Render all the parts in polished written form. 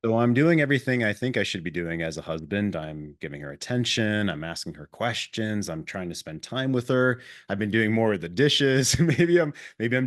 So I'm doing everything I think I should be doing as a husband. I'm giving her attention. I'm asking her questions. I'm trying to spend time with her. I've been doing more of the dishes. Maybe I'm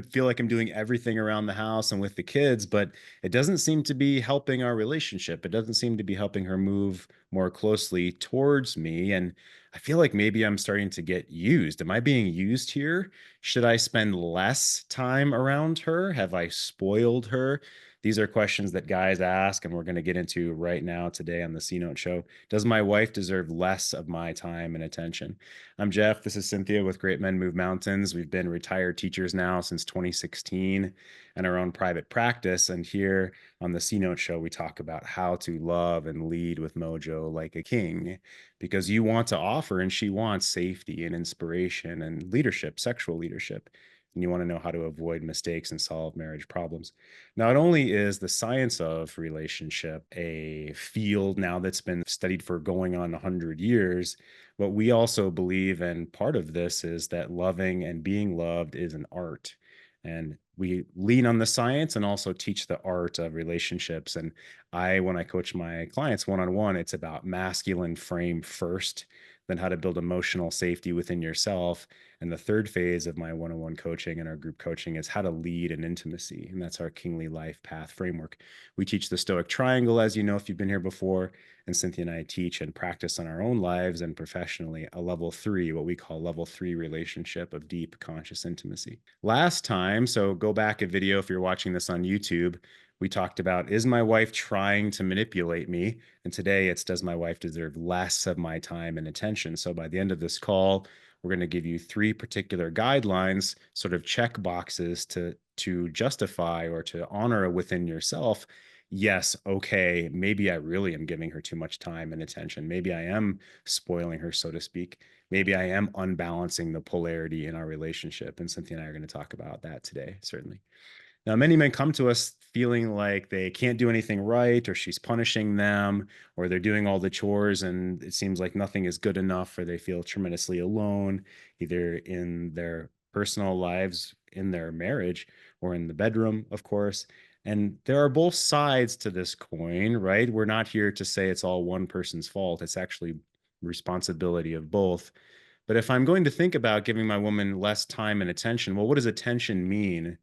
feel like I'm doing everything around the house and with the kids, but it doesn't seem to be helping our relationship. It doesn't seem to be helping her move more closely towards me. And I feel like maybe I'm starting to get used. Am I being used here? Should I spend less time around her? Have I spoiled her? These are questions that guys ask, and we're going to get into right now today on the C Note Show. Does my wife deserve less of my time and attention? I'm Jeff. This is Cynthia with Great Men Move Mountains. We've been retired teachers now since 2016 and our own private practice. And here on the C Note Show, we talk about how to love and lead with mojo like a king because you want to offer and she wants safety and inspiration and leadership, sexual leadership. And you want to know how to avoid mistakes and solve marriage problems. Not only is the science of relationship a field now that's been studied for going on 100 years, but we also believe, and part of this is that loving and being loved is an art. And we lean on the science and also teach the art of relationships. And when I coach my clients one on one, it's about masculine frame first, then how to build emotional safety within yourself. And the third phase of my one on one coaching and our group coaching is how to lead in intimacy. And that's our kingly life path framework. We teach the Stoic Triangle, as you know, if you've been here before. And Cynthia and I teach and practice on our own lives and professionally a level three, what we call level three relationship of deep conscious intimacy. Last time, so go back a video if you're watching this on YouTube, we talked about, is my wife trying to manipulate me? And today it's, does my wife deserve less of my time and attention? So by the end of this call, we're going to give you three particular guidelines, sort of check boxes to justify or to honor within yourself. Yes, okay, maybe I really am giving her too much time and attention. Maybe I am spoiling her, so to speak. Maybe I am unbalancing the polarity in our relationship. And Cynthia and I are going to talk about that today, certainly. Now, many men come to us feeling like they can't do anything right, or she's punishing them, or they're doing all the chores and it seems like nothing is good enough, or they feel tremendously alone, either in their personal lives, in their marriage, or in the bedroom, of course. And there are both sides to this coin, right? We're not here to say it's all one person's fault. It's actually responsibility of both. But if I'm going to think about giving my woman less time and attention, well, what does attention mean?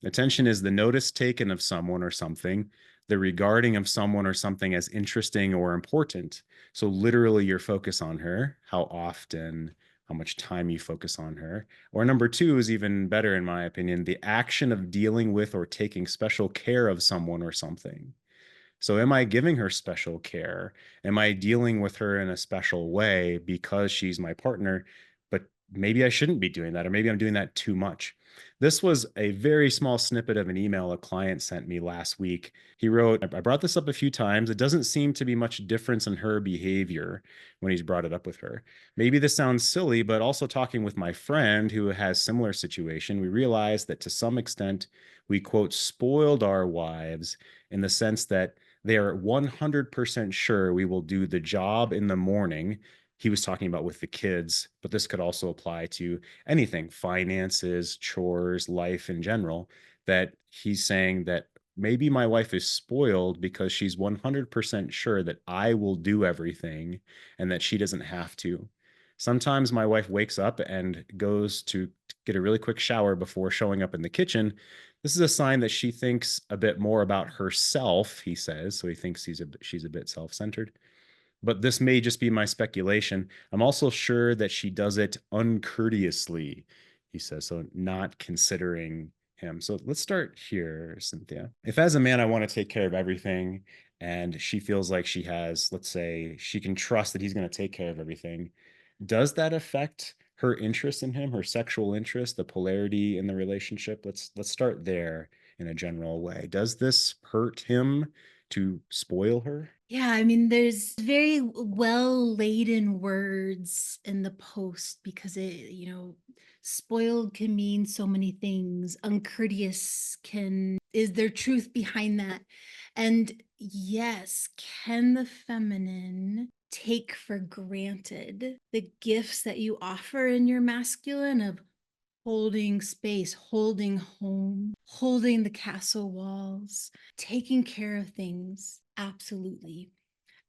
Attention is the notice taken of someone or something, the regarding of someone or something as interesting or important. So, literally, your focus on her, how often, how much time you focus on her. Or number two is even better, in my opinion, the action of dealing with or taking special care of someone or something. So, am I giving her special care? Am I dealing with her in a special way because she's my partner? But maybe I shouldn't be doing that, or maybe I'm doing that too much. This was a very small snippet of an email a client sent me last week. He wrote, I brought this up a few times. It doesn't seem to be much difference in her behavior when he's brought it up with her. Maybe this sounds silly, but also talking with my friend who has similar situation, we realized that to some extent we quote spoiled our wives in the sense that they are 100% sure we will do the job in the morning. He was talking about with the kids, but this could also apply to anything, finances, chores, life in general. That he's saying that maybe my wife is spoiled because she's 100% sure that I will do everything and that she doesn't have to. Sometimes my wife wakes up and goes to get a really quick shower before showing up in the kitchen. This is a sign that she thinks a bit more about herself, he says. So he thinks she's a bit self-centered. But this may just be my speculation. I'm also sure that she does it uncourteously, he says. So not considering him. So let's start here, Cynthia. If as a man, I want to take care of everything and she feels like she has, let's say, she can trust that he's going to take care of everything, does that affect her interest in him, her sexual interest, the polarity in the relationship? Let's start there in a general way. Does this hurt him to spoil her? Yeah, I mean, there's very well laden words in the post because spoiled can mean so many things. Uncourteous is there truth behind that? And yes, can the feminine take for granted the gifts that you offer in your masculine of holding space, holding home, holding the castle walls, taking care of things? Absolutely.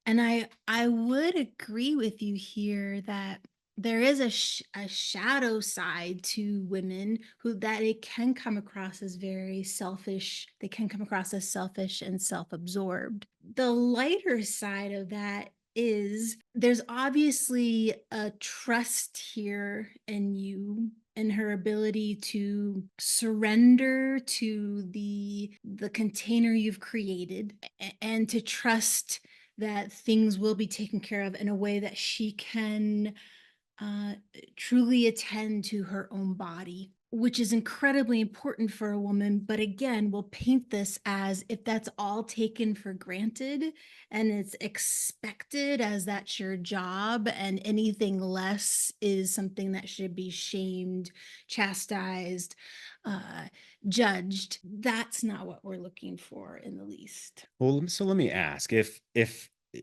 And I would agree with you here that there is a shadow side to women who that it can come across as very selfish. They can come across as selfish and self-absorbed. The lighter side of that is there's obviously a trust here in you and her ability to surrender to the container you've created and to trust that things will be taken care of in a way that she can uh, truly attend to her own body, which is incredibly important for a woman. But again, we'll paint this as if that's all taken for granted and it's expected as that's your job, and anything less is something that should be shamed, chastised, uh, judged. That's not what we're looking for in the least. Well, so let me ask, if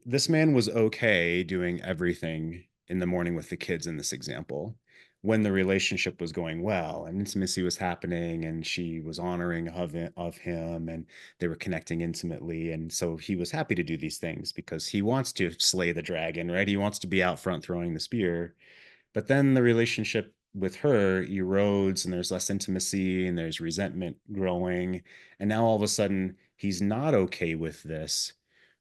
this man was okay doing everything in the morning with the kids in this example, when the relationship was going well and intimacy was happening and she was honoring of him and they were connecting intimately, and so he was happy to do these things because he wants to slay the dragon, right? He wants to be out front throwing the spear. But then the relationship with her erodes and there's less intimacy and there's resentment growing. And now all of a sudden he's not okay with this.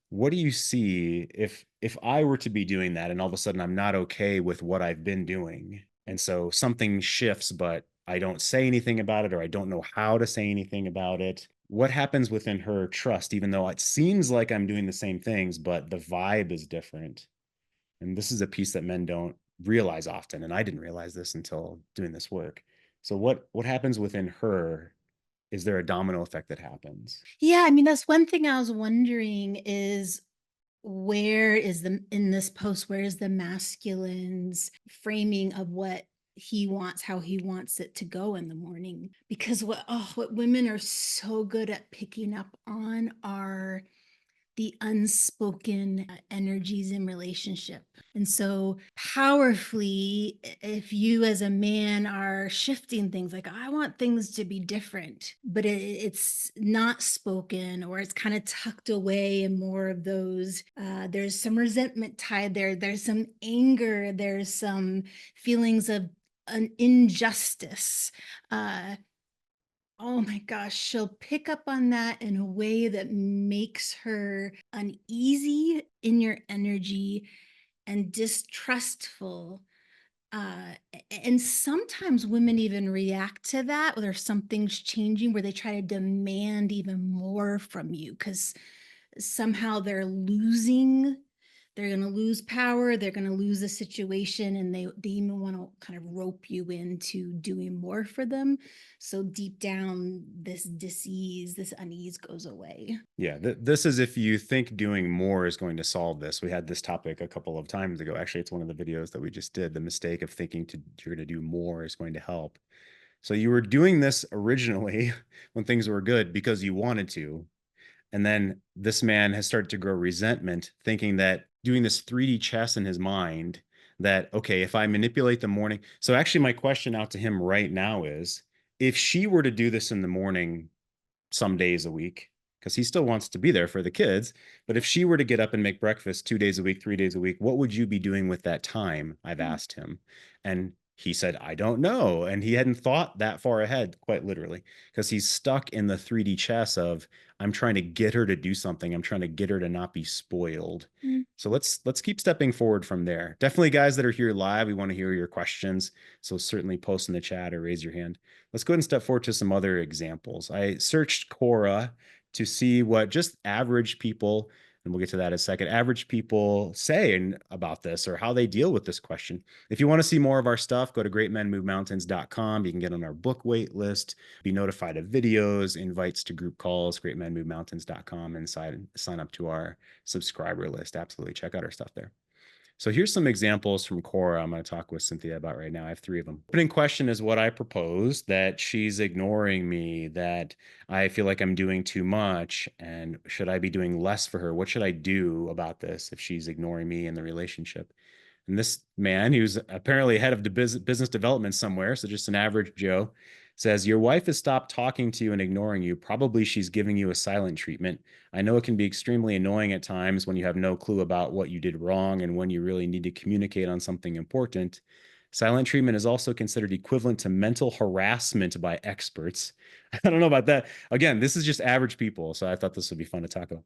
What do you see if I were to be doing that and all of a sudden I'm not okay with what I've been doing? And so something shifts, but I don't say anything about it or I don't know how to say anything about it. What happens within her trust, even though it seems like I'm doing the same things, but the vibe is different? And this is a piece that men don't realize often, and I didn't realize this until doing this work. So what happens within her? Is there a domino effect that happens? Yeah, I mean, that's one thing I was wondering is where is the in this post, where is the masculine's framing of what he wants, how he wants it to go in the morning? Because what women are so good at picking up on are the unspoken energies in relationship. And so powerfully, if you as a man are shifting things like, I want things to be different, but it's not spoken or it's kind of tucked away in more of those, there's some resentment tied there, there's some anger, there's some feelings of an injustice. Uh, Oh my gosh, she'll pick up on that in a way that makes her uneasy in your energy and distrustful. And sometimes women even react to that, where something's changing, where they try to demand even more from you because somehow they're going to lose power, they're going to lose the situation, and they even want to kind of rope you into doing more for them. So deep down, this disease, this unease goes away. Yeah, this is if you think doing more is going to solve this. We had this topic a couple of times ago. Actually, it's one of the videos that we just did. The mistake of thinking you're going to do more is going to help. So you were doing this originally when things were good because you wanted to, and then this man has started to grow resentment, thinking that doing this 3D chess in his mind, that, okay, if I manipulate the morning. So actually, my question out to him right now is if she were to do this in the morning some days a week, because he still wants to be there for the kids. But if she were to get up and make breakfast 2 days a week, 3 days a week, what would you be doing with that time? I've Mm, asked him. And he said, I don't know. And he hadn't thought that far ahead, quite literally, because he's stuck in the 3D chess of I'm trying to get her to do something. I'm trying to get her to not be spoiled. mm. So let's keep stepping forward from there. Definitely, guys that are here live, we want to hear your questions. So certainly post in the chat or raise your hand. Let's go ahead and step forward to some other examples. I searched Quora to see what just average people, and we'll get to that in a second, average people say about this or how they deal with this question. If you want to see more of our stuff, go to greatmenmovemountains.com. You can get on our book wait list, be notified of videos, invites to group calls, greatmenmovemountains.com, and sign up to our subscriber list. Absolutely. Check out our stuff there. So here's some examples from Quora I'm going to talk with Cynthia about right now. I have three of them. Opening question is what I proposed, that she's ignoring me, that I feel like I'm doing too much, and should I be doing less for her? What should I do about this if she's ignoring me in the relationship? And this man, who's apparently head of the business development somewhere, so just an average Joe, Says, your wife has stopped talking to you and ignoring you. Probably she's giving you a silent treatment. I know it can be extremely annoying at times when you have no clue about what you did wrong and when you really need to communicate on something important. Silent treatment is also considered equivalent to mental harassment by experts. I don't know about that. Again, this is just average people, so I thought this would be fun to talk about.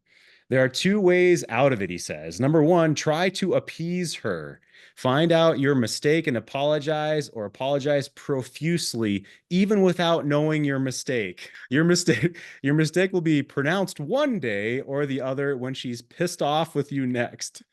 There are two ways out of it, he says. Number one, try to appease her. Find out your mistake and apologize, or apologize profusely, even without knowing your mistake. Your mistake will be pronounced one day or the other when she's pissed off with you next.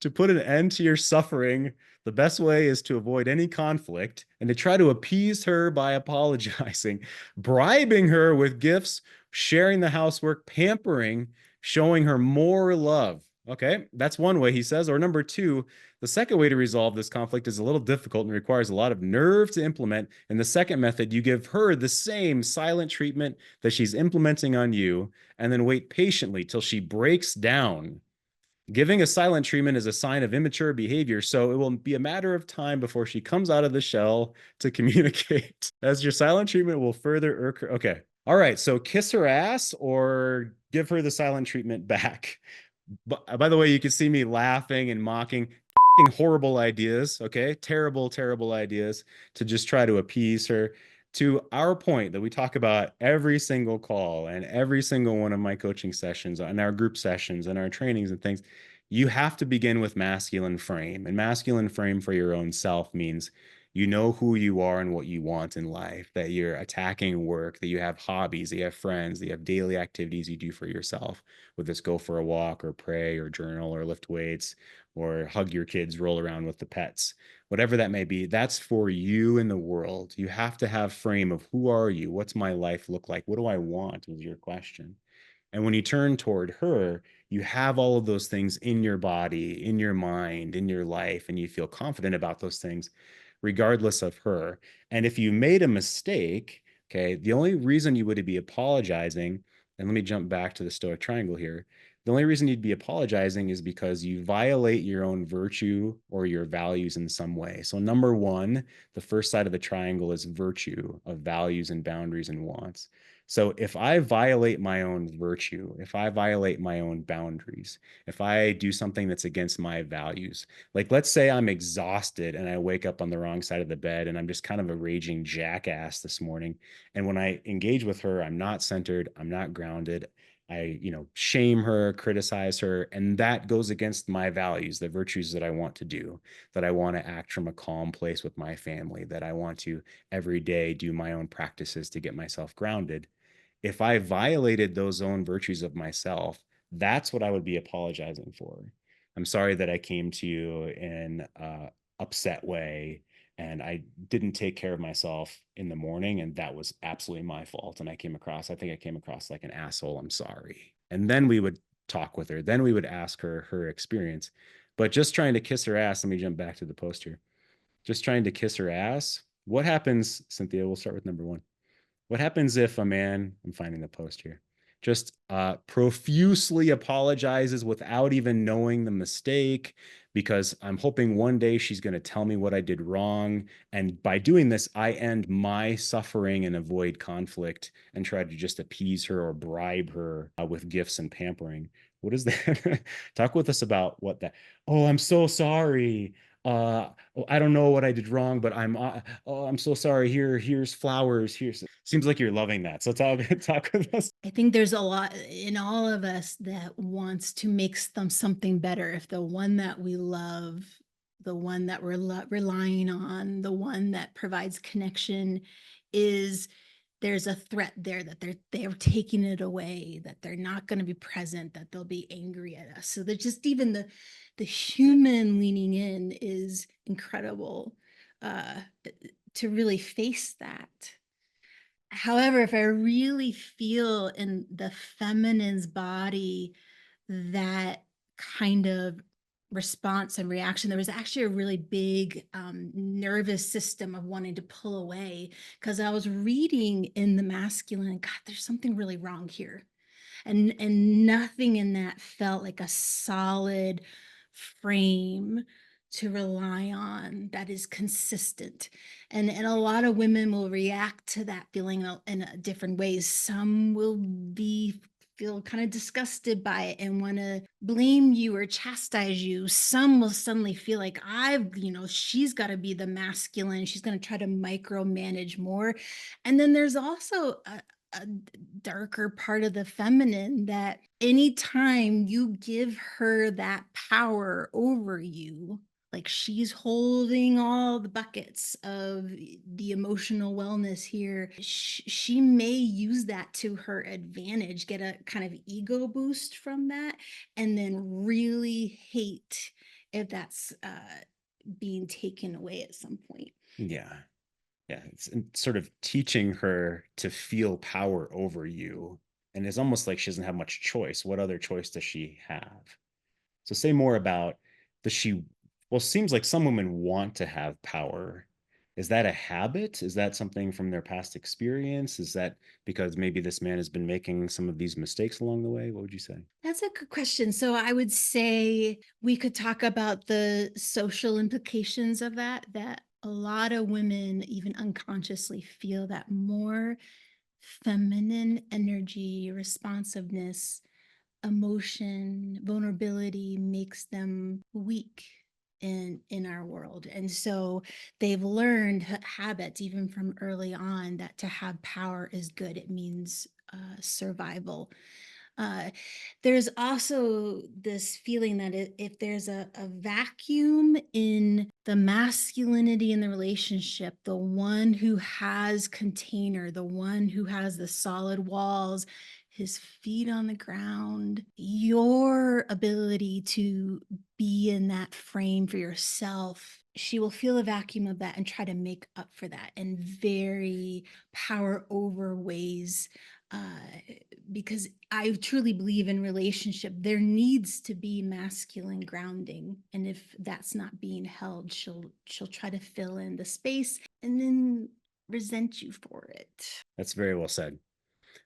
To put an end to your suffering, the best way is to avoid any conflict and to try to appease her by apologizing, bribing her with gifts, sharing the housework, pampering, showing her more love. Okay, that's one way, he says. Or number two, the second way to resolve this conflict is a little difficult and requires a lot of nerve to implement. In the second method, you give her the same silent treatment that she's implementing on you, and then wait patiently till she breaks down. Giving a silent treatment is a sign of immature behavior, so it will be a matter of time before she comes out of the shell to communicate. As your silent treatment will further irk her. Okay. All right. So kiss her ass or give her the silent treatment back. But by the way, you can see me laughing and mocking horrible ideas. Okay. Terrible, terrible ideas to just try to appease her. To our point that we talk about every single call and every single one of my coaching sessions and our group sessions and our trainings and things, you have to begin with masculine frame. And masculine frame for your own self means you know who you are and what you want in life, that you're attacking work, that you have hobbies, that you have friends, that you have daily activities you do for yourself, whether it's go for a walk or pray or journal or lift weights or hug your kids, roll around with the pets, whatever that may be. That's for you in the world. You have to have frame of who are you? What's my life look like? What do I want is your question. And when you turn toward her, you have all of those things in your body, in your mind, in your life, and you feel confident about those things, regardless of her. And if you made a mistake, okay, the only reason you would be apologizing, and let me jump back to the Stoic triangle here. The only reason you'd be apologizing is because you violate your own virtue or your values in some way. So, number one, the first side of the triangle is virtue of values and boundaries and wants. So if I violate my own virtue, if I violate my own boundaries, if I do something that's against my values, like let's say I'm exhausted and I wake up on the wrong side of the bed and I'm just kind of a raging jackass this morning. And when I engage with her, I'm not centered, I'm not grounded. I, shame her, criticize her, and that goes against my values, the virtues that I want to do, that I want to act from a calm place with my family, that I want to every day do my own practices to get myself grounded. If I violated those own virtues of myself, that's what I would be apologizing for. I'm sorry that I came to you in a upset way and I didn't take care of myself in the morning, and that was absolutely my fault. And I think I came across like an asshole. I'm sorry. And then we would talk with her. Then we would ask her experience. But just trying to kiss her ass, let me jump back to the post here. Just trying to kiss her ass. What happens, Cynthia? We'll start with number one. What happens if a man, I'm finding the post here, just profusely apologizes without even knowing the mistake because I'm hoping one day she's going to tell me what I did wrong. And by doing this, I end my suffering and avoid conflict and try to just appease her or bribe her with gifts and pampering. What is that? Talk with us about what that. Oh, I'm so sorry. I don't know what I did wrong, but I'm so sorry. Here's flowers. Here's seems like you're loving that. So talk with us. I think there's a lot in all of us that wants to make them something better. If the one that we love, the one that we're relying on, the one that provides connection is there's a threat there that they're taking it away, that they're not going to be present, that they'll be angry at us. So that just even the human leaning in is incredible, uh, to really face that. However, if I really feel in the feminine's body that kind of response and reaction, there was actually a really big nervous system of wanting to pull away because I was reading in the masculine, and God, there's something really wrong here. And nothing in that felt like a solid frame to rely on that is consistent. And a lot of women will react to that feeling in different ways. Some will be feel kind of disgusted by it and want to blame you or chastise you. Some will suddenly feel like she's got to be the masculine. She's going to try to micromanage more. And then there's also a darker part of the feminine that anytime you give her that power over you, like she's holding all the buckets of the emotional wellness here, she may use that to her advantage, get a kind of ego boost from that, and then really hate if that's being taken away at some point. Yeah. Yeah. It's sort of teaching her to feel power over you. And it's almost like she doesn't have much choice. What other choice does she have? So say more about, does she, well, seems like some women want to have power. Is that a habit? Is that something from their past experience? Is that because maybe this man has been making some of these mistakes along the way? What would you say? That's a good question. So I would say we could talk about the social implications of that, that a lot of women, even unconsciously, feel that more feminine energy, responsiveness, emotion, vulnerability makes them weak in our world. And so they've learned habits even from early on that to have power is good. It means survival. uh, there's also this feeling that if there's a vacuum in the masculinity in the relationship, the one who has container, the one who has the solid walls, his feet on the ground, your ability to be in that frame for yourself, she will feel a vacuum of that and try to make up for that in very power over ways. Because I truly believe in relationship, there needs to be masculine grounding. And if that's not being held, she'll try to fill in the space and then resent you for it. That's very well said.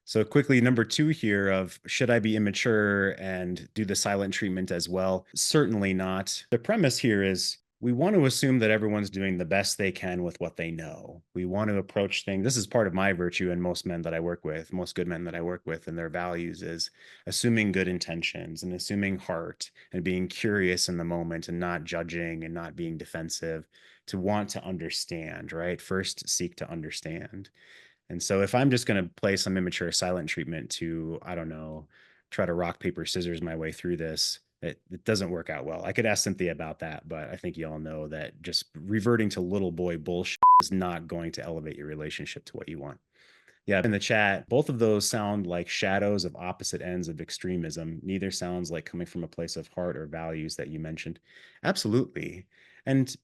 So quickly, number two here of should I be immature and do the silent treatment as well? Certainly not. The premise here is we want to assume that everyone's doing the best they can with what they know. We want to approach things. This is part of my virtue and most men that I work with, most good men that I work with, and their values is assuming good intentions and assuming heart and being curious in the moment and not judging and not being defensive, to want to understand, right? First, seek to understand. And so if I'm just going to play some immature silent treatment to, I don't know, try to rock, paper, scissors my way through this, it doesn't work out well. I could ask Cynthia about that, but I think you all know that just reverting to little boy bullshit is not going to elevate your relationship to what you want. Yeah, in the chat, both of those sound like shadows of opposite ends of extremism. Neither sounds like coming from a place of heart or values that you mentioned. Absolutely. And,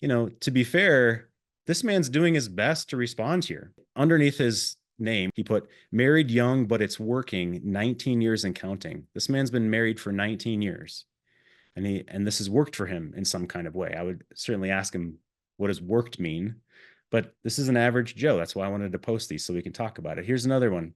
to be fair, this man's doing his best to respond here. Underneath his name, he put married young, but it's working 19 years and counting. This man's been married for 19 years and this has worked for him in some kind of way. I would certainly ask him, what does worked mean? But this is an average Joe. That's why I wanted to post these so we can talk about it. Here's another one.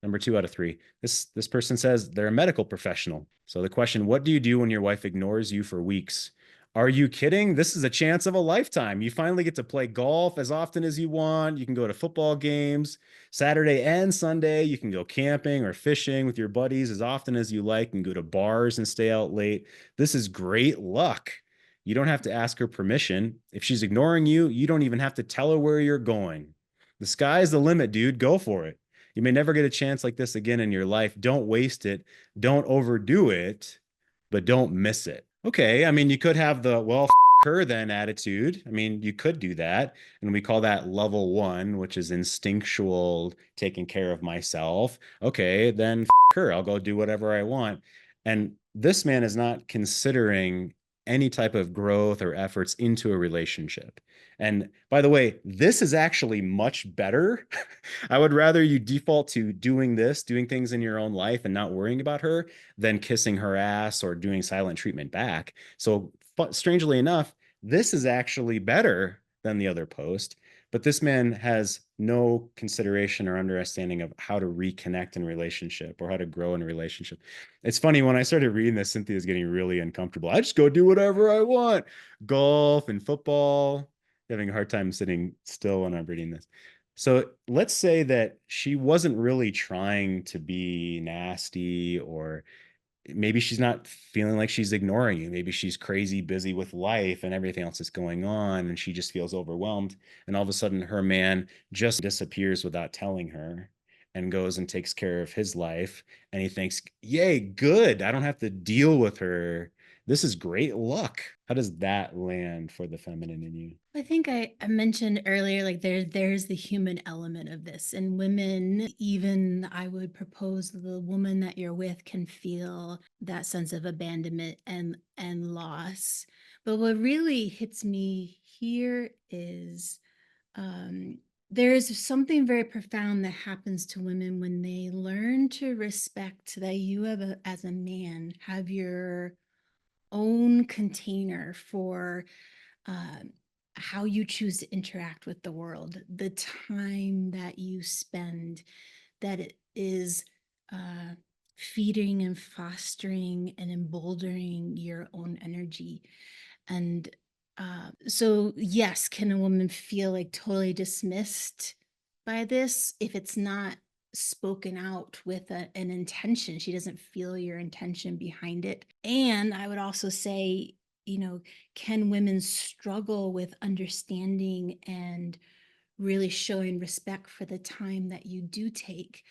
Number 2 out of 3. This person says they're a medical professional. So the question, what do you do when your wife ignores you for weeks? Are you kidding? This is a chance of a lifetime. You finally get to play golf as often as you want. You can go to football games Saturday and Sunday. You can go camping or fishing with your buddies as often as you like and go to bars and stay out late. This is great luck. You don't have to ask her permission. If she's ignoring you, you don't even have to tell her where you're going. The sky's the limit, dude. Go for it. You may never get a chance like this again in your life. Don't waste it. Don't overdo it, but don't miss it. Okay. I mean, you could have the, well, her then attitude. I mean, you could do that. And we call that level one, which is instinctual, taking care of myself. Okay. Then her. I'll go do whatever I want. And this man is not considering any type of growth or efforts into a relationship. And by the way, this is actually much better. I would rather you default to doing this, doing things in your own life and not worrying about her than kissing her ass or doing silent treatment back. So, strangely enough, this is actually better than the other post But this man has no consideration or understanding of how to reconnect in relationship or how to grow in a relationship. It's funny when I started reading this, Cynthia's getting really uncomfortable. I just go do whatever I want. Golf and football. Having a hard time sitting still when I'm reading this. So let's say that she wasn't really trying to be nasty, or maybe she's not feeling like she's ignoring you. Maybe she's crazy busy with life and everything else that's going on, and she just feels overwhelmed. And all of a sudden, her man just disappears without telling her and goes and takes care of his life. And he thinks, yay, good. I don't have to deal with her. This is great luck. How does that land for the feminine in you? I think I mentioned earlier, like there's the human element of this. And women, even I would propose the woman that you're with can feel that sense of abandonment and loss. But what really hits me here is um there is something very profound that happens to women when they learn to respect that you have as a man have your own container for um, how you choose to interact with the world, the time that you spend, that it is uh, feeding and fostering and emboldening your own energy. And so, yes, can a woman feel like totally dismissed by this if it's not spoken out with an intention? She doesn't feel your intention behind it. And I would also say, can women struggle with understanding and really showing respect for the time that you do take?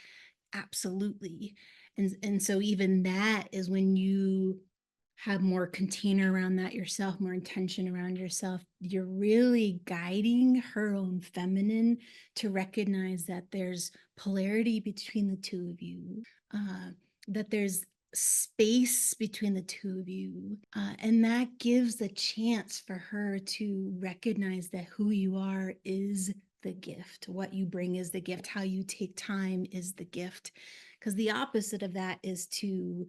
Absolutely. And so even that is when you have more container around that yourself, more intention around yourself, you're really guiding her own feminine to recognize that there's polarity between the two of you, that there's space between the two of you. And that gives the chance for her to recognize that who you are is the gift. What you bring is the gift. How you take time is the gift. Because the opposite of that is to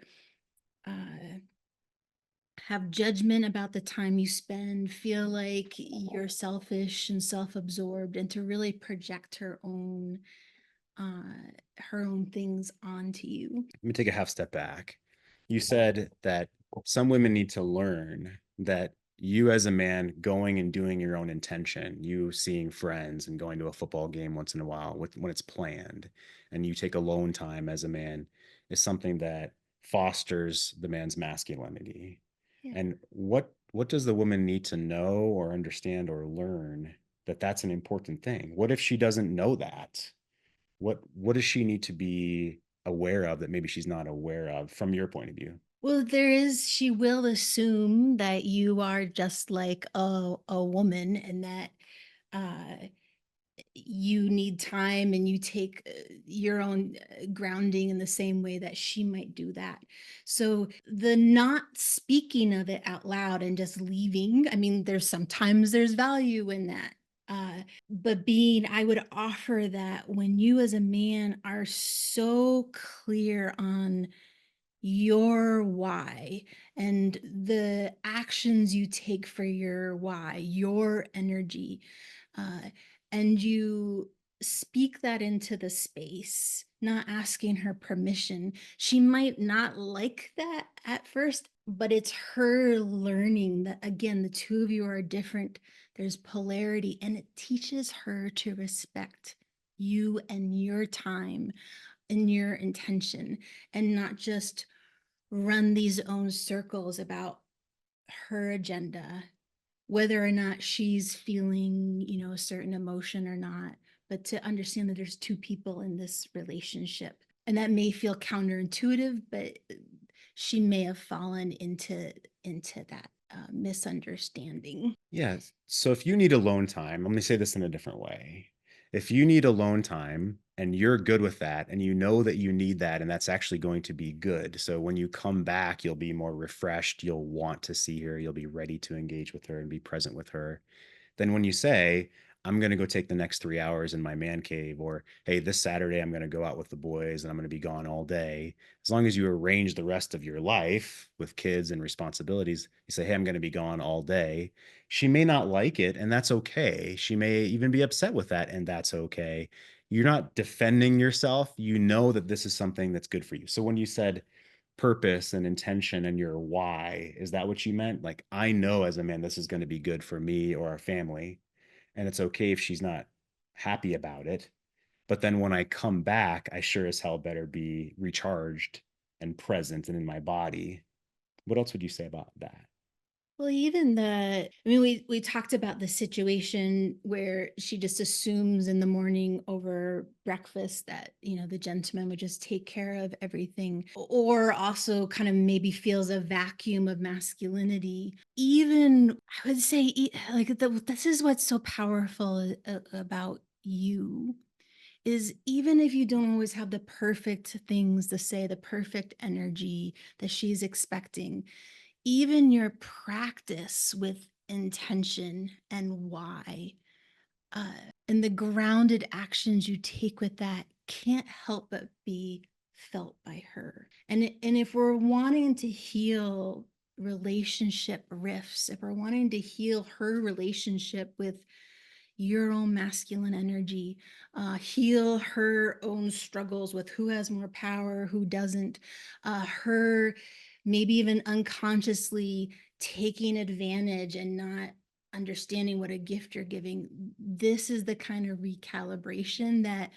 uh, have judgment about the time you spend, feel like you're selfish and self-absorbed, and to really project her own things onto you. Let me take a half step back. You said that some women need to learn that you, as a man, going and doing your own intention, you seeing friends and going to a football game once in a while when it's planned, and you take alone time as a man, is something that fosters the man's masculinity. Yeah. And what does the woman need to know or understand or learn that that's an important thing? What if she doesn't know that? What does she need to be aware of that maybe she's not aware of from your point of view? Well, she will assume that you are just like a woman, and that uh, you need time and you take your own grounding in the same way that she might do that. So the not speaking of it out loud and just leaving, I mean, there's value in that. But I would offer that when you as a man are so clear on your why and the actions you take for your why, your energy, uh, and you speak that into the space, not asking her permission. She might not like that at first, but it's her learning that, again, the two of you are different. There's polarity, and it teaches her to respect you and your time and your intention, and not just run these own circles about her agenda, whether or not she's feeling, a certain emotion or not, but to understand that there's two people in this relationship. And that may feel counterintuitive, but she may have fallen into that misunderstanding. Yes. So if you need alone time, let me say this in a different way. If you need alone time and you're good with that and you know that you need that and that's actually going to be good. So when you come back, you'll be more refreshed, you'll want to see her, you'll be ready to engage with her and be present with her. Then when you say, I'm going to go take the next 3 hours in my man cave, or hey, this Saturday I'm going to go out with the boys and I'm going to be gone all day. As long as you arrange the rest of your life with kids and responsibilities, you say, hey, I'm going to be gone all day. She may not like it, and that's okay. She may even be upset with that, and that's okay. You're not defending yourself. You know that this is something that's good for you. So when you said purpose and intention and your why, is that what you meant? Like, I know as a man, this is going to be good for me or our family, and it's okay if she's not happy about it. But then when I come back, I sure as hell better be recharged and present and in my body. What else would you say about that? Well, even I mean, we talked about the situation where she just assumes in the morning over breakfast that, the gentleman would just take care of everything, or also kind of maybe feels a vacuum of masculinity. Even I would say, like, this is what's so powerful about you is even if you don't always have the perfect things to say, the perfect energy that she's expecting, even your practice with intention and why, uh, and the grounded actions you take with that can't help but be felt by her. And if we're wanting to heal relationship rifts, if we're wanting to heal her relationship with your own masculine energy, heal her own struggles with who has more power, who doesn't, her maybe even unconsciously taking advantage and not understanding what a gift you're giving. This is the kind of recalibration that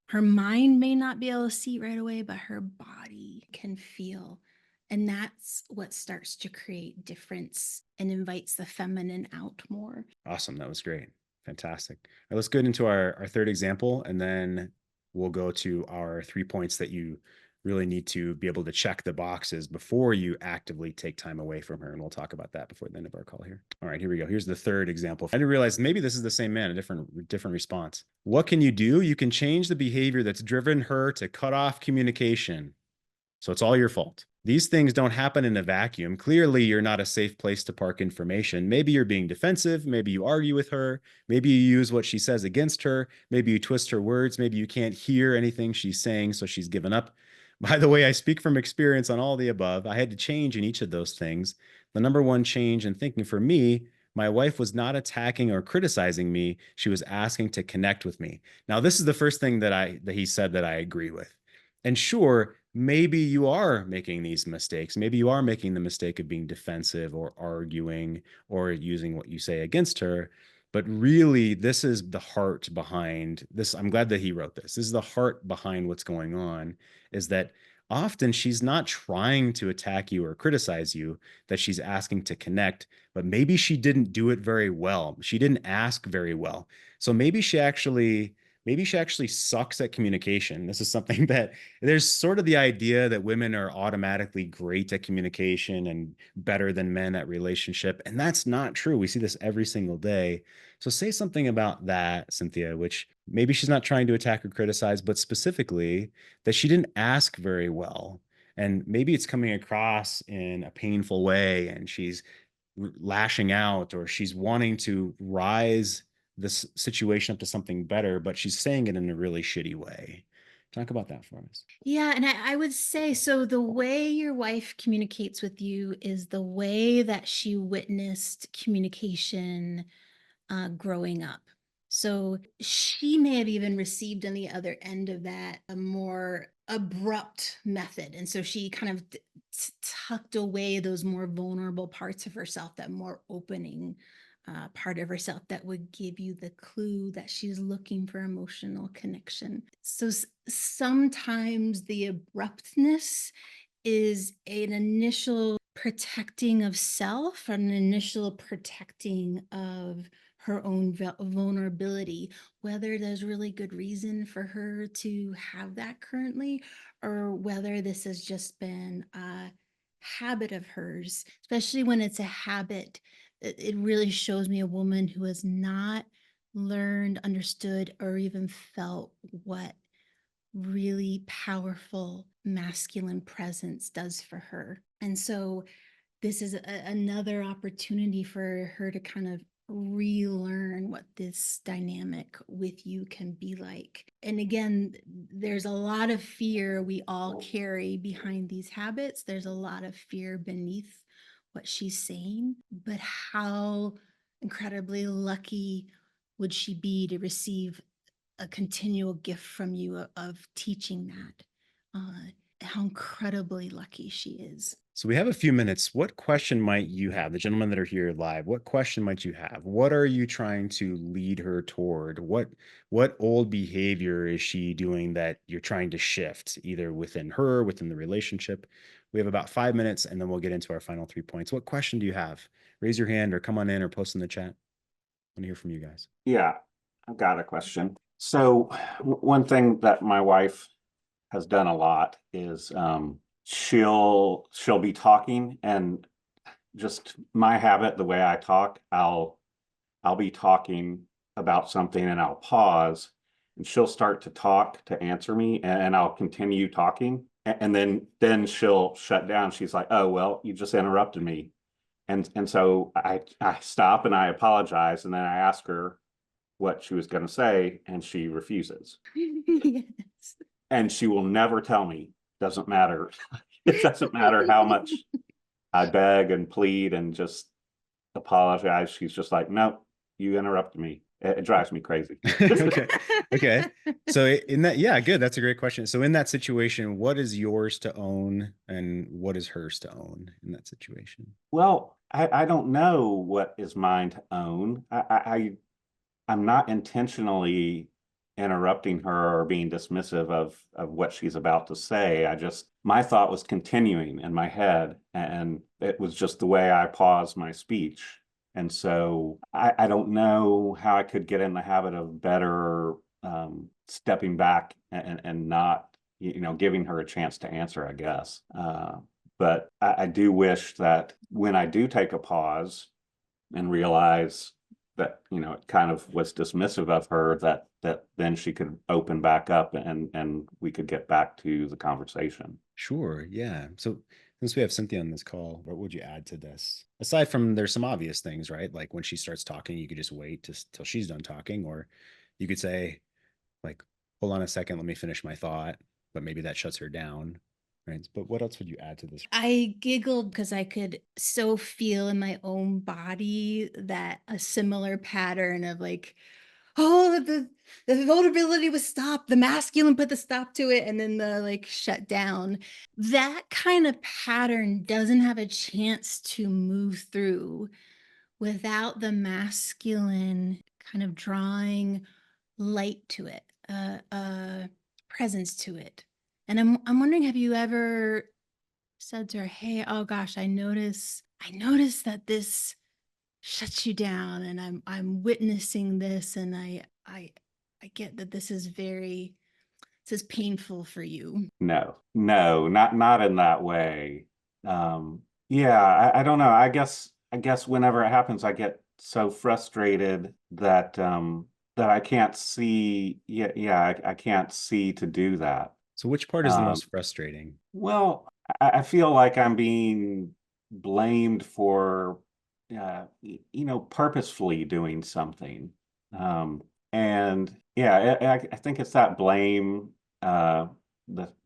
her mind may not be able to see right away, but her body can feel. And that's what starts to create difference and invites the feminine out more. Awesome. That was great. Fantastic. All right, let's get into our third example, and then we'll go to our 3 points that you really need to be able to check the boxes before you actively take time away from her. And we'll talk about that before the end of our call here. All right, here we go. Here's the third example. I didn't realize maybe this is the same man, a different response. What can you do? You can change the behavior that's driven her to cut off communication. So it's all your fault. These things don't happen in a vacuum. Clearly, you're not a safe place to park information. Maybe you're being defensive. Maybe you argue with her. Maybe you use what she says against her. Maybe you twist her words. Maybe you can't hear anything she's saying, so she's given up. By the way, I speak from experience on all the above. I had to change in each of those things. The number one change in thinking for me, my wife was not attacking or criticizing me. She was asking to connect with me. Now, this is the first thing that he said that I agree with. And sure, maybe you are making these mistakes. Maybe you are making the mistake of being defensive or arguing or using what you say against her. But really, this is the heart behind this. I'm glad that he wrote this. This is the heart behind what's going on, is that often she's not trying to attack you or criticize you, that she's asking to connect, but maybe she didn't do it very well. She didn't ask very well. So maybe she actually sucks at communication. This is something that there's sort of the idea that women are automatically great at communication and better than men at relationship. And that's not true. We see this every single day. So say something about that, Cynthia, which maybe she's not trying to attack or criticize, but specifically that she didn't ask very well. And maybe it's coming across in a painful way and she's lashing out, or she's wanting to rise this situation up to something better, but she's saying it in a really shitty way. Talk about that for us. Yeah, and I would say so the way your wife communicates with you is the way that she witnessed communication growing up. So she may have even received on the other end of that a more abrupt method. And so she kind of tucked away those more vulnerable parts of herself, that more opening part of herself that would give you the clue that she's looking for emotional connection. So sometimes the abruptness is an initial protecting of self, an initial protecting of her own vulnerability, whether there's really good reason for her to have that currently, or whether this has just been a habit of hers, especially when it's a habit. It really shows me a woman who has not learned, understood, or even felt what really powerful masculine presence does for her. And so this is another opportunity for her to kind of relearn what this dynamic with you can be like. And again, there's a lot of fear we all carry behind these habits. There's a lot of fear beneath what she's saying, but how incredibly lucky would she be to receive a continual gift from you of teaching that? How incredibly lucky she is. So we have a few minutes. What question might you have? The gentlemen that are here live, what question might you have? What are you trying to lead her toward? What old behavior is she doing that you're trying to shift, either within her, within the relationship? We have about 5 minutes, and then we'll get into our final 3 points. What question do you have? Raise your hand or come on in or post in the chat. I want to hear from you guys. Yeah, I've got a question. So one thing that my wife has done a lot is she'll be talking, and just my habit, the way I talk, I'll be talking about something and I'll pause and she'll start to talk to answer me, and I'll continue talking, and then she'll shut down. She's like, "Oh, well, you just interrupted me." And so I stop and I apologize, and then I ask her what she was going to say, and she refuses. Yes. And she will never tell me. Doesn't matter. It doesn't matter how much I beg and plead and just apologize. She's just like, "No, you interrupted me." It drives me crazy. Okay. Okay. So in that, yeah, good. That's a great question. So in that situation, what is yours to own and what is hers to own in that situation? Well, I don't know what is mine to own. I'm not intentionally interrupting her or being dismissive of what she's about to say. My thought was continuing in my head, and it was just the way I paused my speech. And so I don't know how I could get in the habit of better stepping back and not, giving her a chance to answer, I guess. But I do wish that when I do take a pause and realize that, it kind of was dismissive of her, that then she could open back up and we could get back to the conversation. Sure. Yeah. So since we have Cynthia on this call, what would you add to this? Aside from there's some obvious things, right? Like when she starts talking, you could just wait till she's done talking, or you could say, like, hold on a second, let me finish my thought, but maybe that shuts her down. Right. But what else would you add to this? I giggled because I could so feel in my own body that a similar pattern of like, oh, the vulnerability was stopped, the masculine put the stop to it, and then the like shut down. That kind of pattern doesn't have a chance to move through without the masculine kind of drawing light to it, presence to it. And I'm wondering, have you ever said to her, "Hey, oh gosh, I notice that this shuts you down, and I'm witnessing this, and I get that this is painful for you." No, not in that way. Yeah, I don't know. I guess whenever it happens, I get so frustrated that I can't see. Yeah, I can't see to do that. So which part is the Um, most frustrating? well, I feel like I'm being blamed for, purposefully doing something. And yeah, I think it's that blame, the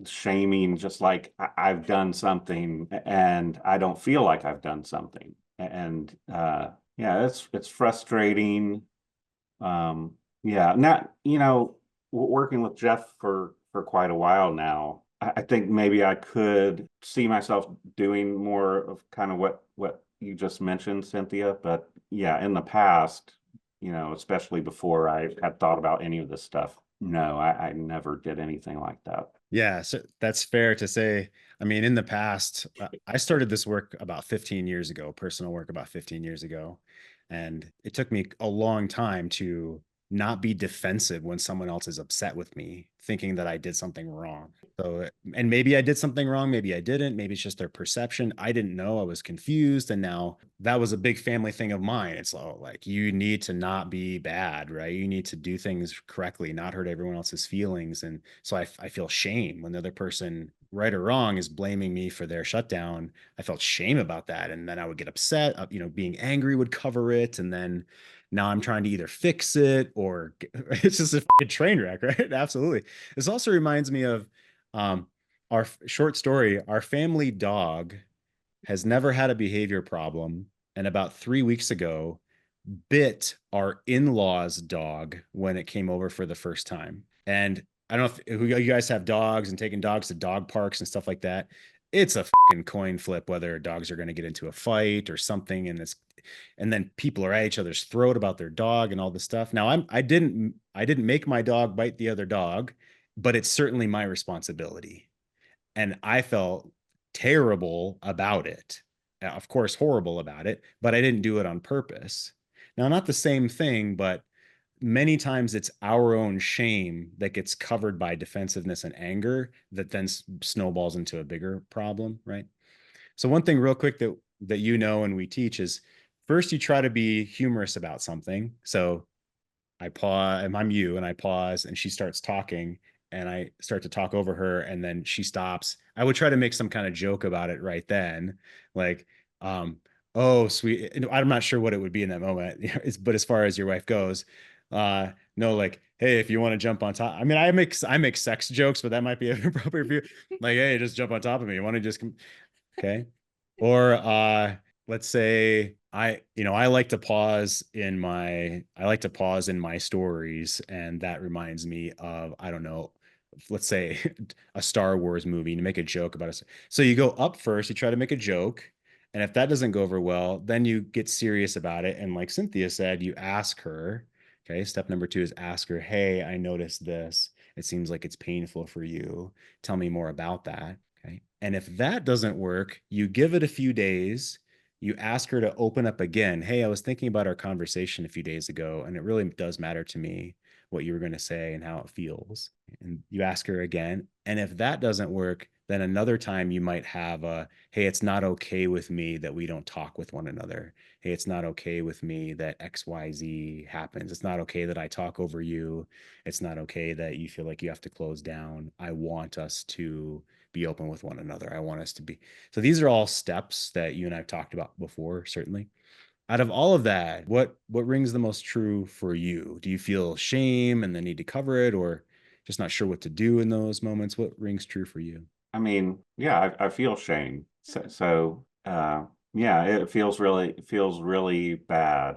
shaming, just like I've done something and I don't feel like I've done something. And yeah, it's frustrating. Yeah, not, working with Jeff for quite a while now. I think maybe I could see myself doing more of kind of what you just mentioned, Cynthia. But yeah, in the past, especially before I had thought about any of this stuff, no, I never did anything like that. Yeah, so that's fair to say. I mean, in the past, I started this work about 15 years ago, personal work about 15 years ago. And it took me a long time to not be defensive when someone else is upset with me, thinking that I did something wrong. So, and maybe I did something wrong, maybe I didn't, maybe it's just their perception. I didn't know, I was confused. And now that was a big family thing of mine. It's like, you need to not be bad, right? You need to do things correctly, not hurt everyone else's feelings. And so I feel shame when the other person, right or wrong, is blaming me for their shutdown. I felt shame about that. And then I would get upset, being angry would cover it. And then now I'm trying to either fix it or it's just a train wreck, right? Absolutely. This also reminds me of our short story. Our family dog has never had a behavior problem, and about 3 weeks ago bit our in-laws dog when it came over for the first time. And I don't know if you guys have dogs and taking dogs to dog parks and stuff like that. It's a fucking coin flip whether dogs are going to get into a fight or something, and then people are at each other's throat about their dog and all this stuff. Now I didn't make my dog bite the other dog, but it's certainly my responsibility. And I felt terrible about it. Of course, horrible about it, but I didn't do it on purpose. Now, not the same thing, but many times it's our own shame that gets covered by defensiveness and anger that then snowballs into a bigger problem, right? So one thing real quick that and we teach is, first you try to be humorous about something. So I pause, and I'm you, and I pause, and she starts talking, and I start to talk over her, and then she stops. I would try to make some kind of joke about it right then, like, oh, sweet. I'm not sure what it would be in that moment, but as far as your wife goes, no, like, hey, if you want to jump on top. I mean, I make sex jokes, but that might be inappropriate for you. Like, hey, just jump on top of me. You want to just come? Okay. Or let's say I like to pause in my stories, and that reminds me of, I don't know, let's say a Star Wars movie, to make a joke about it. So you go up first, you try to make a joke, and if that doesn't go over well, then you get serious about it. And like Cynthia said, you ask her, okay, step number 2 is ask her, hey, I noticed this. It seems like it's painful for you. Tell me more about that. Okay. And if that doesn't work, you give it a few days. You ask her to open up again. Hey, I was thinking about our conversation a few days ago, and it really does matter to me what you were going to say and how it feels. And you ask her again. And if that doesn't work, then another time you might have a, hey, it's not okay with me that we don't talk with one another. Hey, it's not okay with me that XYZ happens. It's not okay that I talk over you. It's not okay that you feel like you have to close down. I want us to be open with one another. I want us to be. So these are all steps that you and I've talked about before, certainly. Out of all of that, what rings the most true for you? Do you feel shame and the need to cover it, or just not sure what to do in those moments? What rings true for you? I mean, yeah, I feel shame. So yeah, it feels really bad.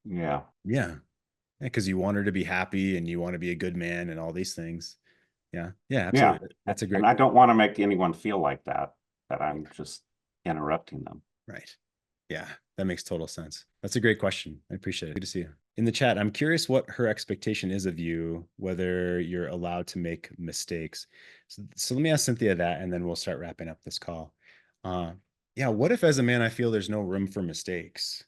Yeah. Yeah. Because you want her to be happy and you want to be a good man and all these things. Yeah. Yeah, Yeah. absolutely. That's a And great I point. don't want to make anyone feel like that I'm just interrupting them. Right. Yeah, that makes total sense. That's a great question. I appreciate it. Good to see you. In the chat, I'm curious what her expectation is of you, whether you're allowed to make mistakes. So let me ask Cynthia that, and then we'll start wrapping up this call. Uh, yeah, what if as a man I feel there's no room for mistakes?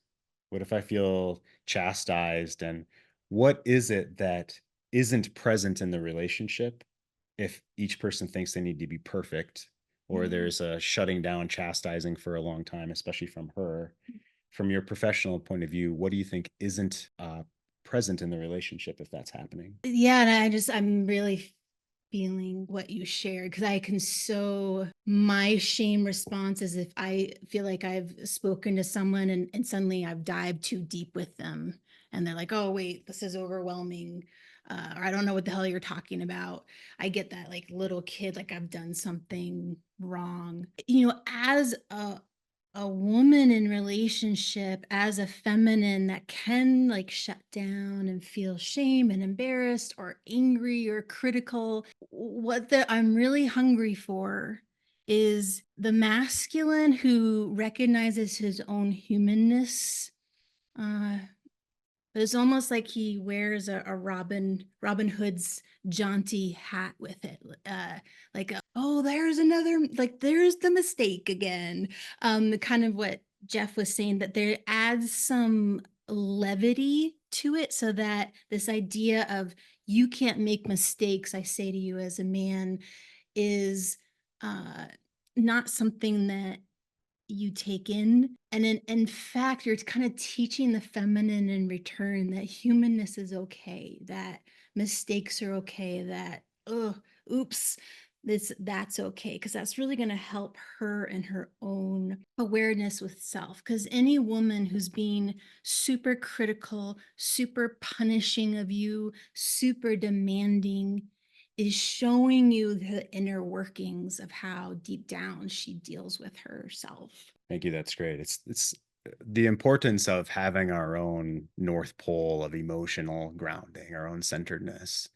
What if I feel chastised? And what is it that isn't present in the relationship if each person thinks they need to be perfect, or there's a shutting down, chastising for a long time, especially from her? From your professional point of view, what do you think isn't present in the relationship if that's happening? Yeah, and I'm really feeling what you shared, because I can my shame response is if I feel like I've spoken to someone and suddenly I've dived too deep with them and they're like, oh wait, this is overwhelming, or I don't know what the hell you're talking about. I get that like little kid, like I've done something wrong. As a woman in relationship, as a feminine that can like shut down and feel shame and embarrassed or angry or critical, I'm really hungry for is the masculine who recognizes his own humanness. uh it's almost like he wears a Robin Hood's jaunty hat with it. Like, oh, there's another, like, there's the mistake again. The kind of what Jeff was saying, that there adds some levity to it, so that this idea of you can't make mistakes, I say to you as a man, is uh, not something that you take in. And in fact, you're kind of teaching the feminine in return that humanness is okay, that mistakes are okay, that, oh, oops, that's okay, because that's really going to help her in her own awareness with self. Because any woman who's being super critical, super punishing of you, super demanding, is showing you the inner workings of how deep down she deals with herself. Thank you. That's great. It's the importance of having our own North Pole of emotional grounding, our own centeredness,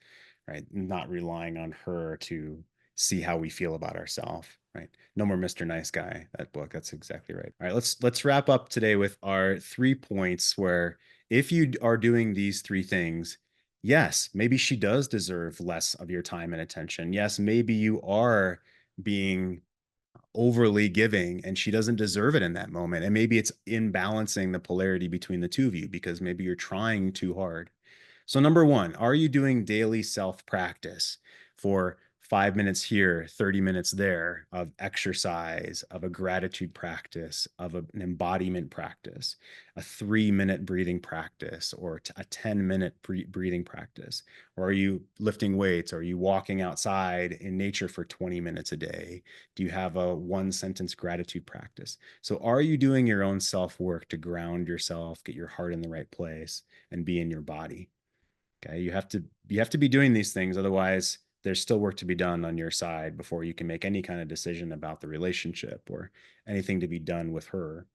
right? Not relying on her to see how we feel about ourselves, right? No more Mr. Nice Guy, that book. That's exactly right. All right, let's wrap up today with our 3 points where if you are doing these 3 things, yes, maybe she does deserve less of your time and attention. Yes, maybe you are being overly giving and she doesn't deserve it in that moment. And maybe it's imbalancing the polarity between the two of you because maybe you're trying too hard. So, number one, are you doing daily self practice for 5 minutes here, 30 minutes there of exercise, of a gratitude practice, of an embodiment practice, a 3-minute breathing practice, or a 10-minute breathing practice? Or are you lifting weights? Are you walking outside in nature for 20 minutes a day? Do you have a 1 sentence gratitude practice? So, are you doing your own self work to ground yourself, get your heart in the right place, and be in your body? Okay, you have to be doing these things, otherwise there's still work to be done on your side before you can make any kind of decision about the relationship or anything to be done with her.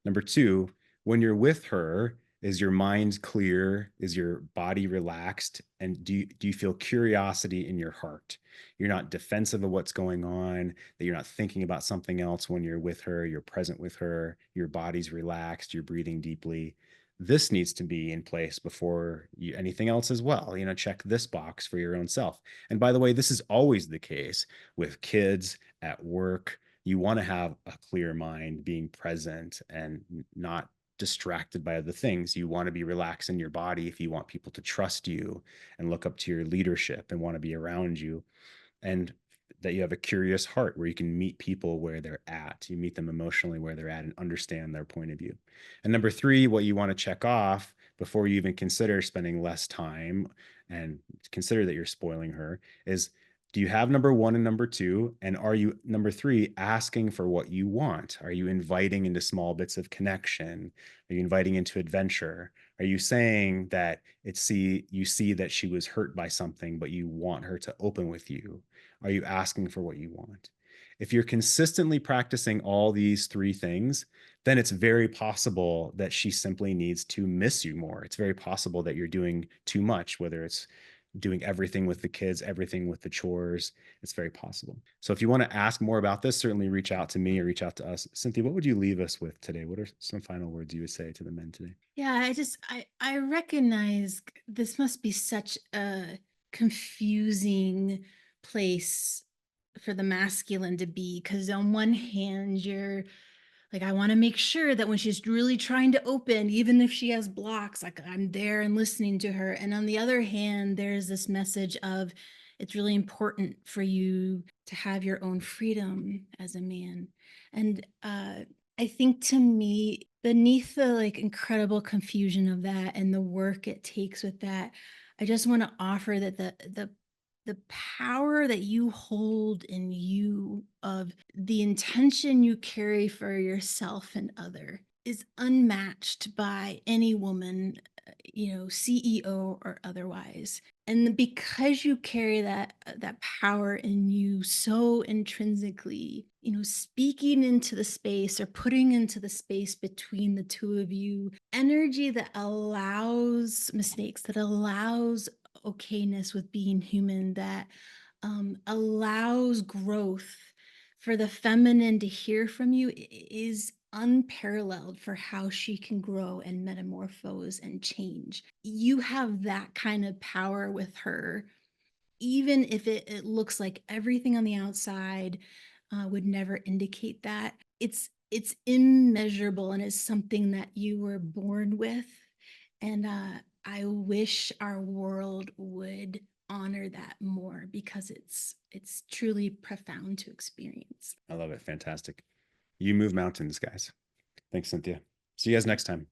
Number two, when you're with her, is your mind clear? Is your body relaxed? And do you feel curiosity in your heart? You're not defensive of what's going on, that you're not thinking about something else when you're with her, you're present with her, your body's relaxed, you're breathing deeply. This needs to be in place before anything else as well. Check this box for your own self. And by the way, this is always the case with kids, at work. You want to have a clear mind, being present and not distracted by other things. You want to be relaxed in your body if you want people to trust you and look up to your leadership and want to be around you. And that you have a curious heart where you can meet people where they're at. You meet them emotionally where they're at and understand their point of view. And number three, what you want to check off before you even consider spending less time and consider that you're spoiling her is, do you have number one and number two? And are you, number three, asking for what you want? Are you inviting into small bits of connection? Are you inviting into adventure? Are you saying that you see that she was hurt by something, but you want her to open with you? Are you asking for what you want? If you're consistently practicing all these 3 things, then it's very possible that she simply needs to miss you more. It's very possible that you're doing too much, whether it's doing everything with the kids, everything with the chores. It's very possible. So if you want to ask more about this, certainly reach out to me or reach out to us. Cynthia, what would you leave us with today? What are some final words you would say to the men today? Yeah, I recognize this must be such a confusing place for the masculine to be, because on one hand you're like, I want to make sure that when she's really trying to open, even if she has blocks, like I'm there and listening to her. And on the other hand, there's this message of it's really important for you to have your own freedom as a man. And I think, to me, beneath the like incredible confusion of that and the work it takes with that, I just want to offer that the power that you hold in you, of the intention you carry for yourself and other, is unmatched by any woman, CEO or otherwise. And because you carry that power in you so intrinsically, speaking into the space or putting into the space between the two of you energy that allows mistakes, that allows okayness with being human, that allows growth, for the feminine to hear from you is unparalleled for how she can grow and metamorphose and change. You have that kind of power with her, even if it looks like everything on the outside would never indicate that. It's immeasurable and is something that you were born with. And I wish our world would honor that more, because it's truly profound to experience. I love it. Fantastic. You move mountains, guys. Thanks, Cynthia. See you guys next time.